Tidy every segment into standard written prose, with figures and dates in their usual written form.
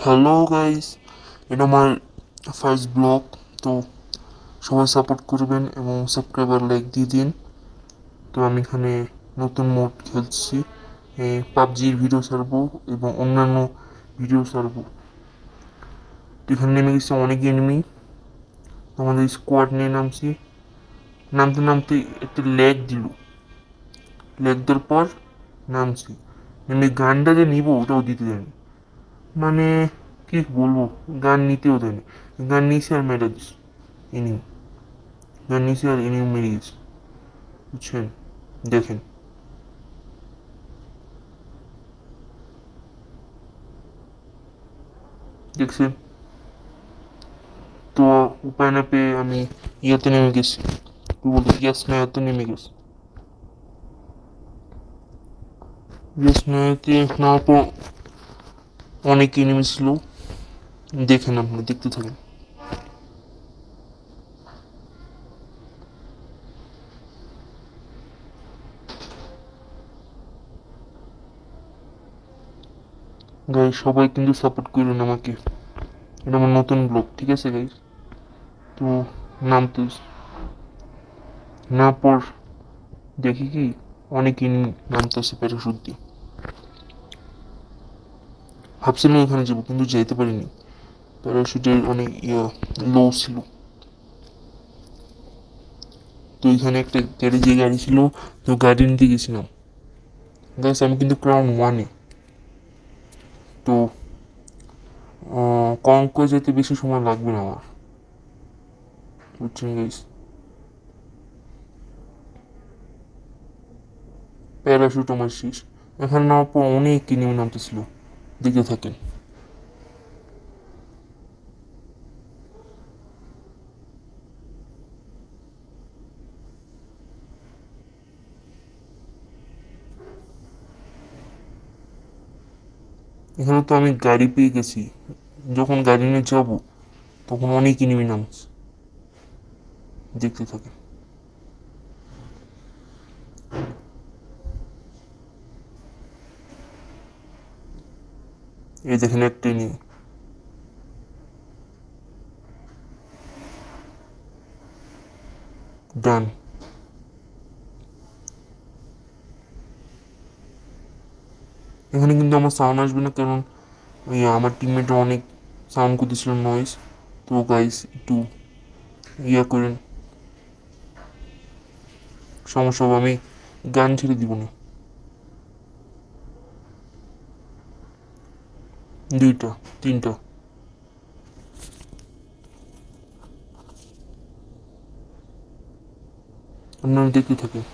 Hello guys, এটা আমার first blog. তো সবাই সাপোর্ট করবেন এবং সাবস্ক্রাইবার লাইক দিয়ে দিন। তো আমি এখানে নতুন মোড খেলছি, পাবজির ভিডিও ছাড়বো এবং অন্যান্য ভিডিও ছাড়বো। তো এখানে নেমে গেছে অনেক এনিমি, আমাদের স্কোয়াড নিয়ে নামছি। নামতে নামতে একটা ল্যাগ দেওয়ার পর নামছি। নেমে গানটা যে নিবো ওটাও দিতে দেয়নি, মানে কি বলবো, গান নিতেও দেয়নি। গান নিয়েছি আর মেরে দিস এনিমি, গান নিয়েছি আর এনিমি মেরে গেছি, বুঝছেন? দেখেন, দেখছেন? তো উপায় না পেয়ে আমি ইয়াতে নেমে গেছি, কি বলবো, ইয়াস মেয়াতে নেমে গেছি। ইয়াস মেয়াতে নেওয়ার পর অনেক এনিমি ছিল, দেখেন, আপনি দেখতে থাকেন। গাইস সবাই কিন্তু সাপোর্ট করুন আমাকে, এটা আমার নতুন ব্লগ, ঠিক আছে গাইস? তো নামতে না পর দেখি কি অনেক এনিমি নামতেছে প্যারাশুট দিয়ে। ভাবছিলাম ওখানে যাবো কিন্তু যেতে পারিনি, প্যারাশুটের অনেক লো ছিল। তো এখানে একটা গ্যারেজে গাড়ি ছিল, তো গাড়ি নিতে গেছিলাম। গাইস আমি কিন্তু ক্রাউন ওয়ানে। তো কঙ্কয়ে যেতে বেশি সময় লাগবে না আমার, বুঝছেন গাইস? প্যারাশুট আমার শেষ। এখানে নামার পর অনেক কিনিমে নামতেছিল, দেখতে থাকেন। এখানে তো আমি গাড়ি পেয়ে গেছি, যখন গাড়ি নিয়ে যাবো তখন অনেক কিনিমে নামছে, দেখতে থাকেন। এই দেখেন একটা নিয়ে ডান। এখানে কিন্তু আমার সাউন্ড আসবে না, কারণ ওই আমার টিমমেট অনেক সাউন্ড করতেছিল, নয়েজ। তো গাইস একটু করেন, সমস্যা হবে, আমি গান ছেড়ে দিব না। দুইটা, তিনটা, আপনারা দেখতে থাকেন।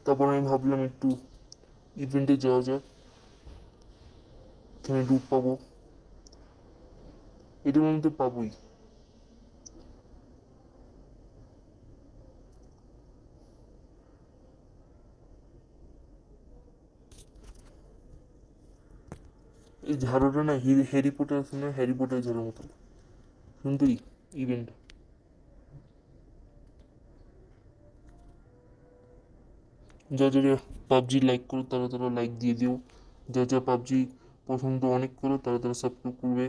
তারপর আমি ভাবলাম একটু ইভেন্টে যাওয়া যাক, এখানে লুট পাবো, এটার মধ্যে পাবোই। এই ঝাড়ুটা না হ্যারি পটার আছে না, হ্যারি পটার ঝাড়ুর মতো সুন্দরই ইভেন্ট। যা যারা পাবজি লাইক করো তারা তারা লাইক দিয়ে দিও, যা যা পাবজি পছন্দ অনেক করো তারা তারা সাবস্ক্রাইব করবে।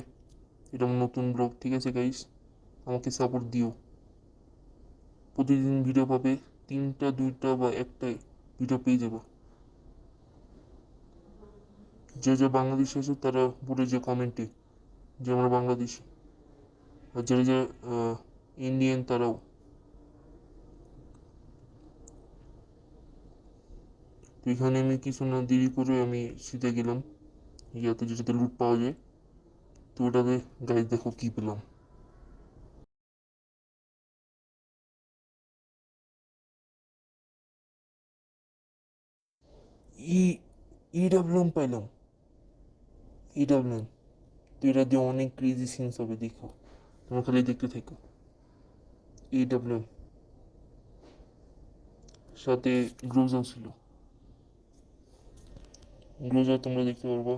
এটা আমার নতুন ব্লগ, ঠিক আছে গাইস, আমাকে সাপোর্ট দিও। প্রতিদিন ভিডিও পাবে, 3টা 2টা বা একটাই ভিডিও পেয়ে যাবো। যে যে বাংলাদেশে আছে তারা বলে যে কমেন্টে যে আমরা বাংলাদেশি, আর যারা যারা ইন্ডিয়ান তারাও। তো এখানে আমি কিছু না দেরি করে আমি সিধে গেলাম ইয়াতে, যেটাতে লুট পাওয়া যায়। তো ওটাতে গাইজ দেখো কি পেলাম। ই ইডাব্লিউএম পাইলাম, ইডাব্লিউএম। তো এটা দিয়ে অনেক ক্রেজি সিনস হবে, দেখো তোমার খালি দেখতে থাকো। ইডাব্লিউএম সাথে গ্লোজাও ছিল, গ্লোজা তোমরা দেখতে পারবা।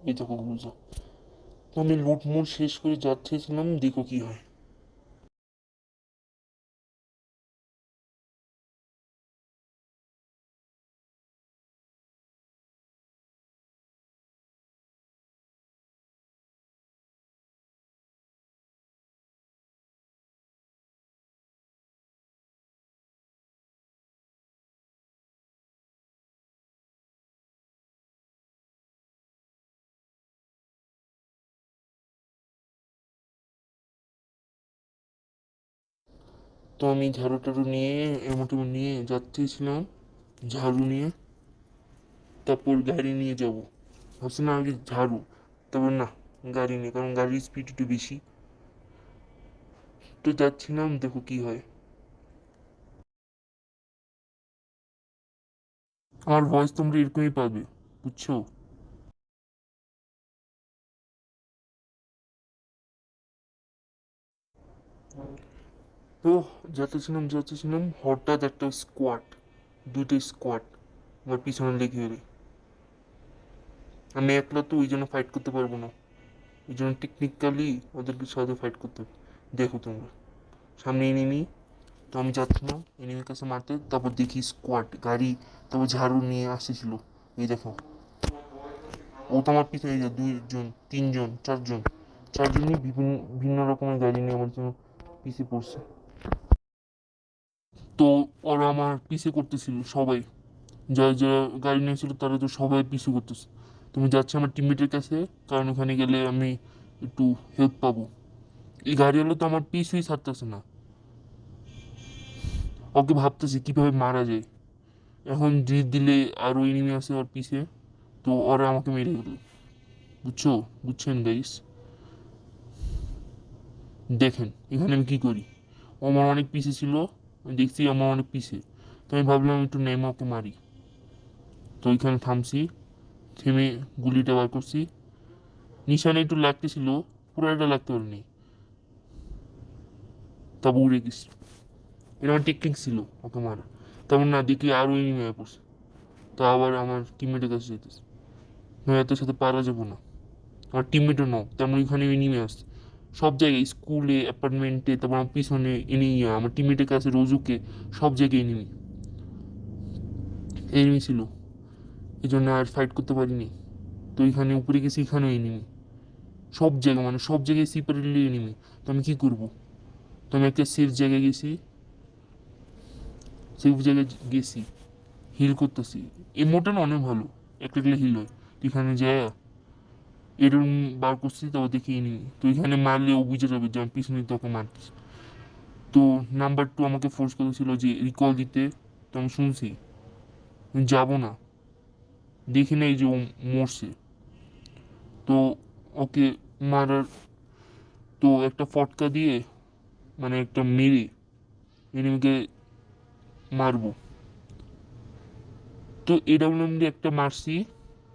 এই দেখো গ্লোজা। তো আমি লুট মুট শেষ করে যাচ্ছিলাম, দেখো কি হয়। তো আমি ঝাড়ু টাড়ু নিয়ে এমন নিয়ে যাচ্ছিলাম, ঝাড়ু নিয়ে। তারপর গাড়ি নিয়ে যাব, ভাবছি না আগে ঝাড়ু, তারপর না গাড়ি নিয়ে, কারণ গাড়ির স্পিড একটু বেশি। তো যাচ্ছিলাম, দেখো কি হয়। আমার ভয়েস তোমরা এরকমই পাবে, বুঝছো? তো যাচ্ছিলাম হঠাৎ একটা স্কোয়াড, দুটো স্কোয়াড আমার পিছনে লেগে এলে। আমি একলা তো ওই জন্য ফাইট করতে পারবো না, ওই জন্য টেকনিক্যালি ওদেরকে সাথে ফাইট করতে হবে। দেখো তোমরা সামনে এনিমি, তো আমি যাচ্ছিলাম এনিমির কাছে মারতে, তারপর দেখি স্কোয়াড গাড়ি, তারপর ঝাড়ু নিয়ে আসতেছিল। এই দেখো, ও তো আমার পিছনে, এই যে 2 জন 3 জন 4 জন, 4 জনই বিভিন্ন ভিন্ন রকমের গাড়ি নিয়ে আমার জন্য পিছিয়ে পড়ছে। তো ওরা আমার পিছে করতেছিল সবাই, যারা যারা গাড়ি নিয়েছিল তারা তো সবাই পিছু করতেছে। তুমি যাচ্ছি আমার টিমমেটের কাছে, কারণ ওখানে গেলে আমি একটু হেল্প পাবো। এই গাড়িওয়ালা তো আমার পিছুই ছাড়তেছে না, ওকে ভাবতেছি কীভাবে মারা যায়। এখন ড্রিপ দিলে আরও এনিমি আছে ওর পিছে, তো ওরা আমাকে মেরে গেল, বুঝছো? বুঝছেন গাইস? দেখেন এখানে আমি কী করি। ও আমার অনেক পিছে ছিল, আমি দেখছি আমার অনেক পিছে, তো আমি ভাবলাম একটু নেমে ওকে মারি। তো ওইখানে থামছি, থেমে গুলিটা বার করছি। নিশানে একটু লাগতেছিল, পুরোটা লাগতে পারেনি, তারপর উড়ে গেছি। এটা আমার টেকনিক ছিল ওকে মারা। তেমন না দেখি আরও এনিমি হয়ে পড়ছে, তো আবার আমার টিমমেটের কাছে যেতেছে। আমি এত সাথে পারা যাবো না, আমার টিমমেটও নাও, তেমন এখানে এনিমি আসছে সব জায়গায়, স্কুলে, অ্যাপার্টমেন্টে, তারপর আমার পিছনে এনিমি, আমার টিমমেটের কাছে রোজুকে, সব জায়গায় এনিমি, এনিমি ছিল। এই জন্য আর ফাইট করতে পারিনি। তো এখানে উপরে গেছি, এখানেও এনিমি, সব জায়গায়, মানে সব জায়গায় সিপারেটলি এনিমি। তো আমি কী করবো? তো আমি একটা সেফ জায়গায় গেছি, সেফ জায়গায় গেছি, হিল করতেছি। এই মোটা না অনেক ভালো, একটা গেলে হিল হয়। তো এখানে যায় এরম বার করছি, তাও দেখি এনিমি। তো এখানে মারলে ও বুঝে যাবে যে আমি পিছনে তোকে মারতেছি। তো নাম্বার 2 আমাকে ফোর্স করেছিল যে রিকল দিতে, তো আমি শুনছি, আমি যাবো না, দেখি নাই যে ও মরছে। তো ওকে মারার, তো একটা ফটকা দিয়ে মানে একটা মেরে এনিমিকে মারবো। তো এডাব্লিউএম দিয়ে একটা মারছি,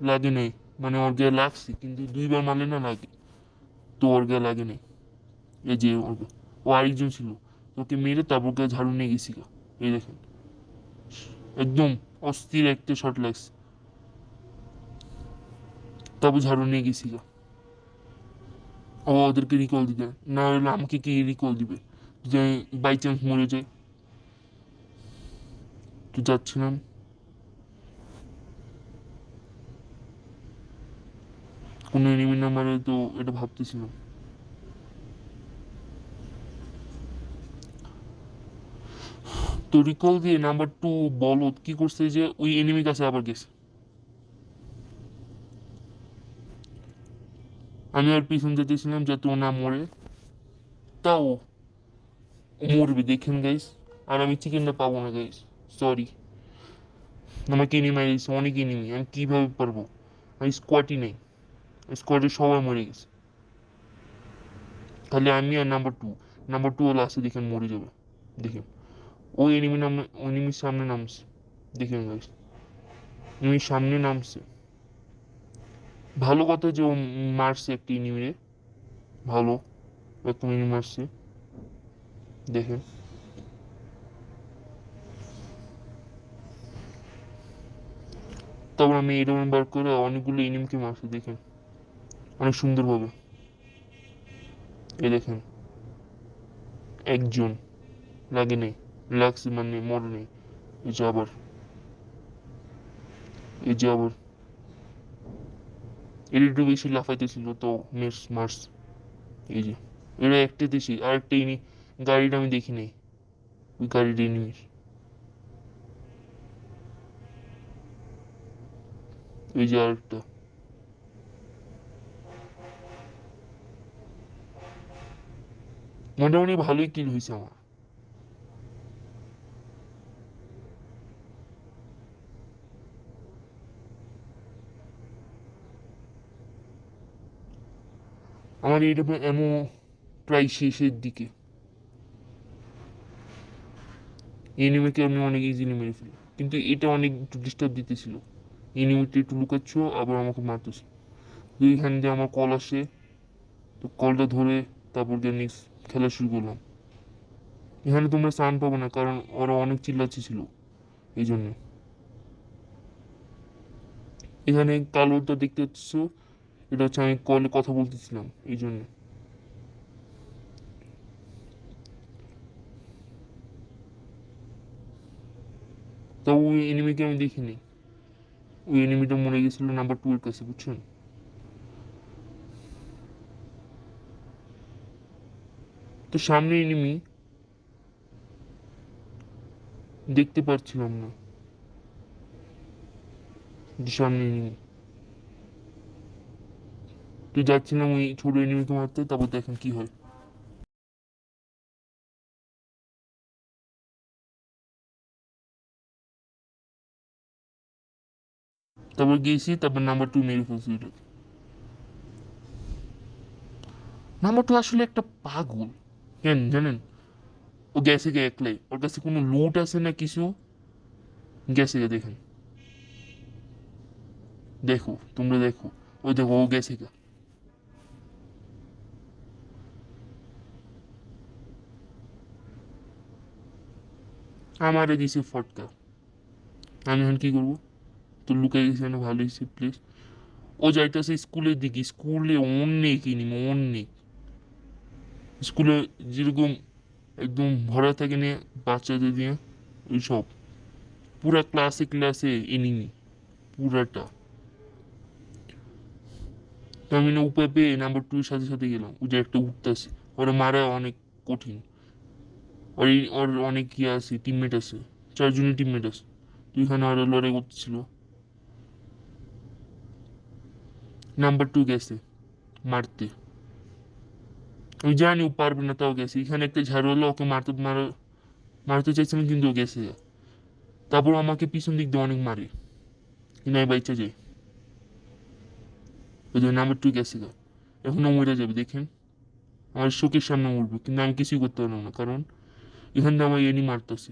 লাগে নাই, মানে ওর গায়ে লাগছে, কিন্তু দুইবার মারলে না লাগে, তো ওর গায়ে লাগে নাই। এই যে ও আরেকজন ছিল, ওকে মেরে তারপর গায়ে ঝাড়ু নিয়ে গেছি গা। এই দেখেন, একদম অস্থির একটা শট লাগছে, তারপর ঝাড়ু নিয়ে গেছি গা। ও ওদেরকে রিকল দিবে, না হলে আমাকে কে রিকল দিবে যে বাই চান্স মরে যায়। তো যাচ্ছিলাম, কোনো এনিমি নাম্বারে, তো এটা ভাবতেছিলাম। তো রিকল দিয়ে নাম্বার টু বলত কি করছে যে ওই এনিমির কাছে আবার গেছে। আমি আর পিছন যেতেছিলাম যাতে ও না মরে, তাও ও মরবে দেখেন গাইস। আর আমি চিকেনটা পাবো না গাইস, সরি। আমাকে এনিমি মারিয়েছে, অনেক এনিমি, আমি কীভাবে পারবো? আমি স্কোয়াডই নেই, স্কোয়াডে সবাই মরে গেছে, তাহলে আমি আর নাম্বার টু হলো আছে, দেখেন মরে যাবে। দেখেন ওই এনিমি নামে, ওই এনিমির সামনে নামছে, দেখেন গাইস, এনিমির সামনে নামছে। ভালো কথা যে ও মারছে একটা এনিমিরে, ভালো একটা এনিমি মারছে, দেখেন। তারপর আমি এটা বার করে অনেকগুলো এনিমিকে মারছি, দেখেন অনেক সুন্দরভাবে। এই দেখেন, একজন লাগে নেই, লাগছে মানে মরে নেই। এই যে আবার, এই যে আবার এর একটু বেশি লাফাইতেছিল তো মেস মার্স। এই যে এরা একটা দেশি, আরেকটা গাড়িটা আমি দেখি নাই, ওই গাড়িটা এনিমির। এই যে আরেকটা, মোটামুটি ভালোই কিল হয়েছে আমার। আমার এটা এমন প্রায় শেষের দিকে, এনিমিকে আমি অনেক ইজিলি মেরে ফেলি, কিন্তু এটা অনেক একটু ডিস্টার্ব দিতেছিল। এনিমিটা একটু লুকাচ্ছ, আবার আমাকে মারতেছে। এইখান দিয়ে আমার কল আসে, তো কলটা ধরে তারপর গিয়ে নেক্সট খেলা শুরু করলাম। এখানে তোমরা সাউন্ড পাবো না, কারণ ওরা অনেক চিল্লাচ্ছি ছিল, এই জন্য। এখানে কালোটা দেখতে পাচ্ছ, এটা হচ্ছে আমি কলে কথা বলতেছিলাম, এই জন্য। তা ওই এনিমিকে আমি দেখিনি, ওই এনিমিটা মরে গেছিল নাম্বার টু এর কাছে, বুঝছেন। তো সামনে এনিমি দেখতে পাচ্ছিলাম না, যে সামনে এনিমি। তো যাচ্ছিলাম ওই ছোট এনিমিকে মারতে, তারপর দেখেন কি হয়। তারপর গেছি, তারপর নাম্বার টু মেরে ফেলছি ওটাকে। নাম্বার টু আসলে একটা পাগল, কেন জানেন? ও গেছে গে একলাই, ওর কাছে কোনো লুট আছে না কিছু, গেছে গে, দেখেন, দেখো তোমরা দেখো, ওই দেখো ও গেছে গে। আমারে দিছে ফটকা, আমি এখন কি করবো? তো লুকাই গেছে না, ভালো হয়েছে প্লিজ। ও যাইতেছে স্কুলের দিকে, স্কুলে অনেক এনিমি, অনেক। স্কুলে যেরকম একদম ভরা থাকে নিয়ে বাচ্চাদের দিয়ে, ওই সব পুরা ক্লাসে ক্লাসে এনিমি, পুরাটা। তো আমি না উপায় পেয়ে নাম্বার টু এর সাথে সাথে গেলাম, ও যে একটা উঠতেছে, ওরা মারা অনেক কঠিন। ওর অনেক ইয়ে আছে, টিমমেট আছে, চারজনের টিমমেট আছে। তো এখানে আরো লড়াই করতেছিল, নাম্বার টু গেছে মারতে। আমি জানি ও পারবে না, তাও গেছে। এখানে একটা ঝাড়ু হলো, ওকে মারতে চাইছিলাম, কিন্তু ও গেছে। তারপর আমাকে পিছন দিক দিয়ে অনেক মারে, কিন্তু আমি বাইচা যাই, ওই জন্য নাম্বার টু গেছে গা। এখনো মরে যাবে দেখেন। আমার চোখের সামনে মরবে, কিন্তু আমি কিছুই করতে পারলাম না, কারণ এখান থেকে আমার এনি মারতেছে।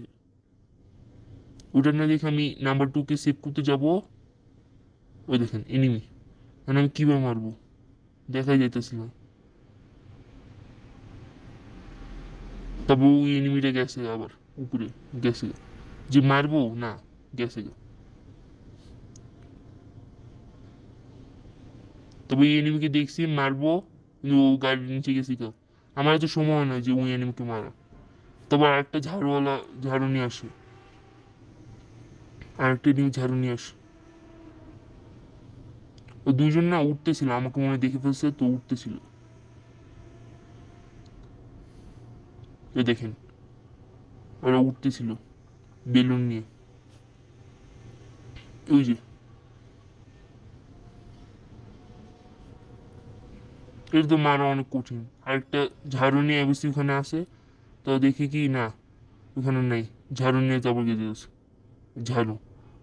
ওটা না দেখে আমি নাম্বার 2-কে সেভ করতে যাব, ওই দেখেন এনিমি। মানে আমি কীভাবে মারবো, দেখাই যাইতেছি না। তারপর ওই এনিমিটা গেছে আবার উপরে, গেছে যে মারবো না, গেছে। তবে ওই এনিমিকে দেখছি মারবো, কিন্তু ও গাড়ির নিচে গেছি কেউ। আমার এত সময় হয় না যে ওই এনিমিকে মারা। তবে আরেকটা ঝাড়ুওয়ালা ঝাড়ু নিয়ে আসে, আরেকটা এনিমি ঝাড়ু নিয়ে আসে। ও দুজন না উঠতেছিল, আমাকে মনে হয় দেখে ফেলছে তো উঠতেছিল। এ দেখেন, ওরা উঠতেছিল বেলুন নিয়ে, ওই যে। এটা তো মারা অনেক কঠিন। আরেকটা ঝাড়ু নিয়ে এবিসি ওখানে আসে, তো দেখি কি না ওখানে নেই, ঝাড়ু নিয়ে তারপর গেছে গেছে ঝাড়ু।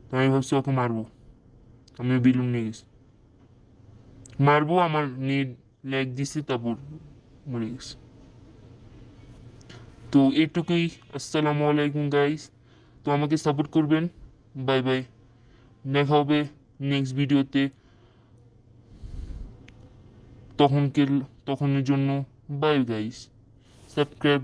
তো আমি ভাবছি ওকে মারবো, আমি বেলুন নিয়ে গেছি মারবো, আমার নেট ল্যাগ দিছে, তারপর মরে গেছে। তো এইটুকুই। আসসালামু আলাইকুম গাইস। তো আমাকে সাপোর্ট করবেন। বাই বাই, দেখা হবে নেক্সট ভিডিওতে। তখনকে তখনের জন্য বাই গাইস, সাবস্ক্রাইব।